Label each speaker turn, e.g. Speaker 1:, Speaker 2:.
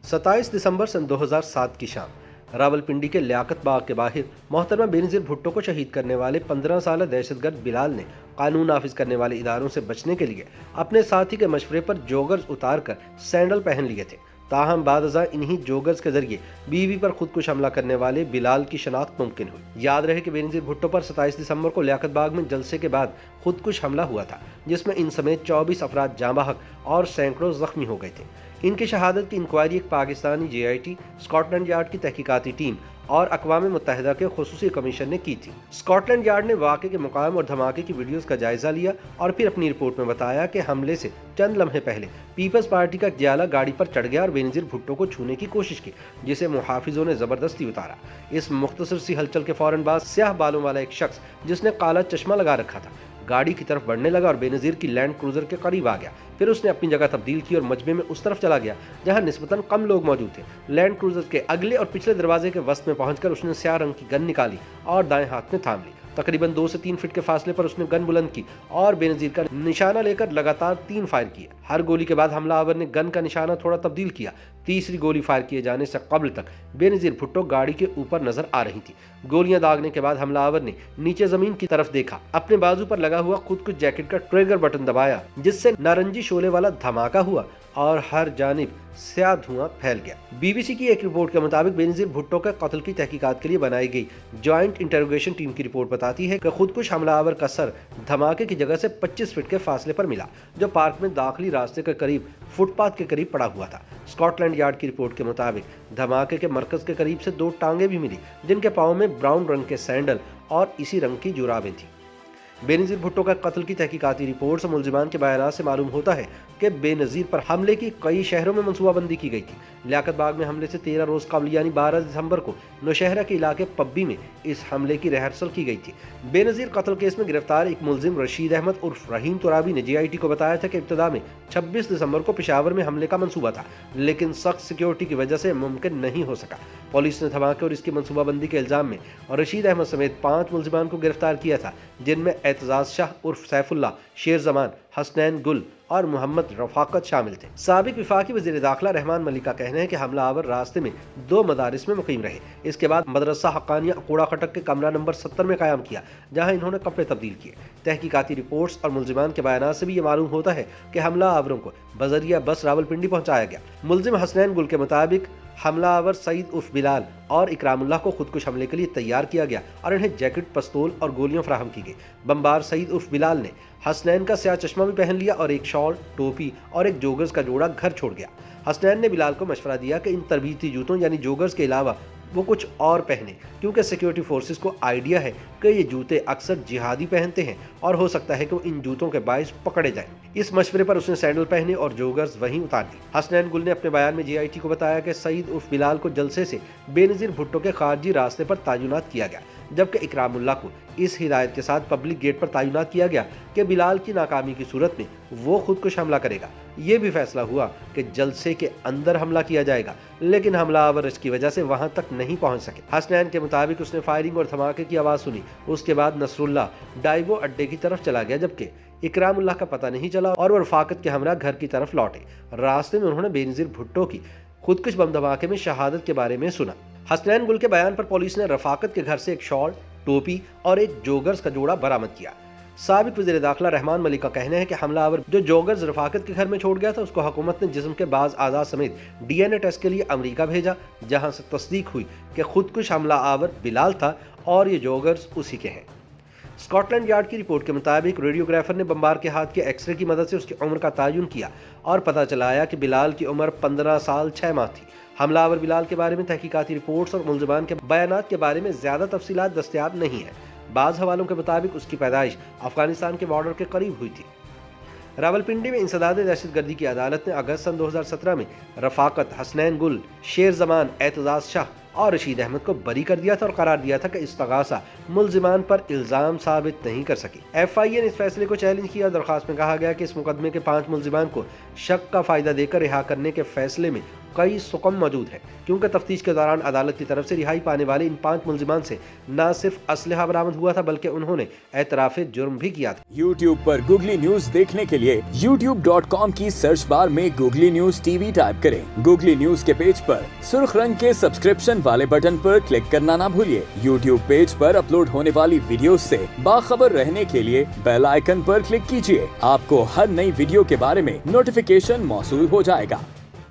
Speaker 1: 27 दिसंबर सन 2007 की शाम रावलपिंडी के लियाकत बाग के बाहर मोहतरमा बेनज़ीर भुट्टो को शहीद करने वाले 15 साल दहशतगर्द बिलाल ने कानून नाफिज करने वाले इदारों से बचने के लिए अपने साथी के मशवरे पर जोगर्स उतार कर सैंडल पहन लिए थे। ताहम बाद इन्हीं जोगर्स के जरिए बीवी पर खुदकुश हमला करने वाले बिलाल की शनाख्त मुमकिन हुई। याद रहे कि बेनज़ीर भुट्टो पर 27 दिसंबर को लियाकत बाग में जलसे के बाद खुदकुश हमला हुआ था, जिसमें इन समेत 24 अफराद जाँ बहक और सैकड़ों जख्मी हो गए थे। इनकी शहादत की इंक्वायरी एक पाकिस्तानी JIT, स्कॉटलैंड यार्ड की तहकीकाती टीम और अक़वाम मुत्तहिदा के खुसूसी कमीशन ने की थी। स्कॉटलैंड यार्ड ने वाक़े के मुकाम और धमाके की वीडियोस का जायजा लिया और फिर अपनी रिपोर्ट में बताया कि हमले से चंद लम्हे पहले पीपल्स पार्टी का जियाला गाड़ी पर चढ़ गया और बेनज़ीर भुट्टो को छूने की कोशिश की, जिसे मुहाफिजों ने जबरदस्ती उतारा। इस मुख्तसर सी हलचल के फौरन बाद स्याह बालों वाला एक शख्स जिसने काला चश्मा लगा रखा था गाड़ी की तरफ बढ़ने लगा और बेनज़ीर की लैंड क्रूजर के करीब आ गया। फिर उसने अपनी जगह तब्दील की और मजमे में उस तरफ चला गया जहां निस्बतन कम लोग मौजूद थे। लैंड क्रूजर के अगले और पिछले दरवाजे के वस्त में पहुंचकर उसने स्याह रंग की गन निकाली और दाएं हाथ में थाम ली। तकरीबन 2 से 3 फीट के फासले पर उसने गन बुलंद की और बेनज़ीर का निशाना लेकर लगातार 3 फायर किए। हर गोली के बाद हमलावर ने गन का निशाना थोड़ा तब्दील किया। तीसरी गोली फायर किए जाने से कबल तक बेनज़ीर भुट्टो गाड़ी के ऊपर नजर आ रही थी। गोलियां दागने के बाद हमलावर ने नीचे जमीन की तरफ देखा, अपने बाजू पर लगा हुआ खुदकुश जैकेट का ट्रिगर बटन दबाया, जिससे नारंगी शोले वाला धमाका हुआ और हर जानिब स्याह धुआं फैल गया। BBC की एक रिपोर्ट के मुताबिक बेनज़ीर भुट्टो के कत्ल की तहकीकात के लिए बनाई गई जॉइंट इंटरोगेशन टीम की रिपोर्ट बताती है कि खुदकुश हमलावर का सर धमाके की जगह से 25 फीट के फासले पर मिला, जो पार्क में दाखिली रास्ते के करीब फुटपाथ के करीब पड़ा हुआ था। स्कॉटलैंड यार्ड की रिपोर्ट के मुताबिक धमाके के मरकज के करीब से 2 टांगे भी मिली, जिनके पाँव में ब्राउन रंग के सैंडल और इसी रंग की जुराबें थी। बेनज़ीर भुट्टो का कत्ल की तहकीकाती रिपोर्ट से मुल्जिमान के बयान से मालूम होता है कि बेनज़ीर पर हमले की कई शहरों में मनसूबाबंदी की गई थी। लियाकत बाग में हमले से 13 रोज़ कबल यानी 12 दिसंबर को नौशहरा के इलाके पब्बी में इस हमले की रिहर्सल की गई थी। बेनज़ीर कत्ल केस में गिरफ्तार एक मुलजिम रशीद अहमद उर्फ रहीम तुराबी ने JIT को बताया था कि इब्तदा में 26 दिसंबर को पेशावर में हमले का मंसूबा था, लेकिन सख्त सिक्योरिटी की वजह से मुमकिन नहीं हो सका। पुलिस ने धमाके और इसकी मनसूबाबंदी के इल्जाम में और रशीद अहमद समेत 5 मुल्जिमान को गिरफ्तार किया था, जिनमें एतजाज शाह उर्फ सैफुल्लाह, शेर जमान, हसनैन गुल और मोहम्मद रफाकत शामिल थे। साबिक वफाकी वज़ीर दाखिला रहमान मलिक का कहना है कि हमलावर रास्ते में 2 मदारिस में मुकीम रहे। इसके बाद मदरसा हक्कानिया कूड़ा खटक के कमरा नंबर 70 में कायम किया, जहां इन्होंने कपड़े तब्दील किए। तहकीकाती रिपोर्ट्स और मुल्जिमान के बयान से भी ये मालूम होता है कि हमलावरों को बजरिया बस रावलपिंडी पहुंचाया गया। मुल्जिम हसनैन गुल के मुताबिक हमलावर सईद उर्फ बिलाल और इकरामुल्लाह को खुदकुश हमले के लिए तैयार किया गया और इन्हें जैकेट, पिस्तौल और गोलियां फराहम की गई। बमबार सईद उर्फ बिलाल ने हसनैन का स्याह चश्मा भी पहन लिया और एक शॉल, टोपी और एक जोगर्स का जोड़ा घर छोड़ गया। हसनैन ने बिलाल को मशवरा दिया कि इन तरबीती जूतों यानी जोगर्स के अलावा वो कुछ और पहने, क्योंकि सिक्योरिटी फोर्सेस को आइडिया है कि ये जूते अक्सर जिहादी पहनते हैं और हो सकता है कि वो इन जूतों के बायस पकड़े जाएं। इस मशवरे पर उसने सैंडल पहने और जोगर्स वहीं उतार दी। हसनैन गुल ने अपने बयान में JIT को बताया कि सईद उर्फ बिलाल को जलसे से बेनज़ीर भुट्टो के खारजी रास्ते पर तैनात किया गया, जबकि इकरामुल्लाह को इस हिदायत के साथ पब्लिक गेट पर तैनात किया गया कि बिलाल की नाकामी की सूरत में वो खुदकुश हमला करेगा। ये भी फैसला हुआ कि जलसे के अंदर हमला किया जाएगा, लेकिन हमलावर इसकी वजह से वहां तक नहीं पहुंच सके। हसनैन के मुताबिक उसने फायरिंग और धमाके की आवाज़ सुनी। उसके बाद नसरुल्लाह डाइवो अड्डे की तरफ चला गया, जबकि इकरामुल्लाह का पता नहीं चला और वो रफाकत के हमरा घर की तरफ लौटे। रास्ते में उन्होंने बेनज़ीर भुट्टो की खुदकुश बम धमाके में शहादत के बारे में सुना। हसनैन गुल के बयान पर पुलिस ने रफाकत के घर से एक शॉल, टोपी और एक जोगर्स का जोड़ा बरामद किया। साबिक वज़ीर दाखिला रहमान मलिक का कहना है कि हमलावर जो जोगर्स रफाकत के घर में छोड़ गया था, उसको हुकूमत ने जिस्म के बाज़ आज़ा समेत DNA टेस्ट के लिए अमेरिका भेजा, जहां से तस्दीक हुई कि खुदकुश हमलावर बिलाल था और ये जोगर्स उसी के हैं। स्कॉटलैंड यार्ड की रिपोर्ट के मुताबिक रेडियोग्राफर ने बमबार के हाथ के एक्सरे की मदद से उसकी उम्र का तयन किया और पता चलाया कि बिलाल की उम्र 15 साल 6 माह थी। हमलावर बिलाल के बारे में तहकीकाती रिपोर्ट्स और मुल्जिमान के बयानात के बारे में ज़्यादा तफसीलात दस्तयाब नहीं है। बाज़ हवालों के मुताबिक उसकी पैदाइश अफगानिस्तान के बॉर्डर के करीब हुई थी। रावलपिंडी में इंसदाद दहशतगर्दी की अदालत ने अगस्त सन 2017 में रफाकत, हसनैन गुल, शेर जमान, एतजाज शाह اور رشید احمد کو بری کر دیا تھا اور قرار دیا تھا کہ استغاثہ ملزمان پر الزام ثابت نہیں کر سکی۔ FIA نے اس فیصلے کو چیلنج کیا۔ درخواست میں کہا گیا کہ اس مقدمے کے 5 ملزمان کو شک کا فائدہ دے کر رہا کرنے کے فیصلے میں کئی سقم موجود ہے، کیونکہ تفتیش کے دوران عدالت کی طرف سے رہائی پانے والے ان 5 ملزمان سے نہ صرف اسلحہ برآمد ہوا تھا بلکہ انہوں نے اعتراف جرم بھی کیا تھا۔
Speaker 2: YouTube پر گوگلی نیوز دیکھنے کے لیے youtube.com کی سرچ بار میں گوگلی نیوز TV ٹائپ کریں۔ گوگلی نیوز کے پیج پر سرخ رنگ کے سبسکرپشن والے بٹن پر کلک کرنا نہ بھولیے۔ YouTube پیج پر اپلوڈ ہونے والی ویڈیوز سے باخبر رہنے کے لیے بیل آئیکن پر کلک کیجیے۔ آپ کو ہر نئی ویڈیو کے بارے میں نوٹیفیکیشن موصول ہو جائے گا۔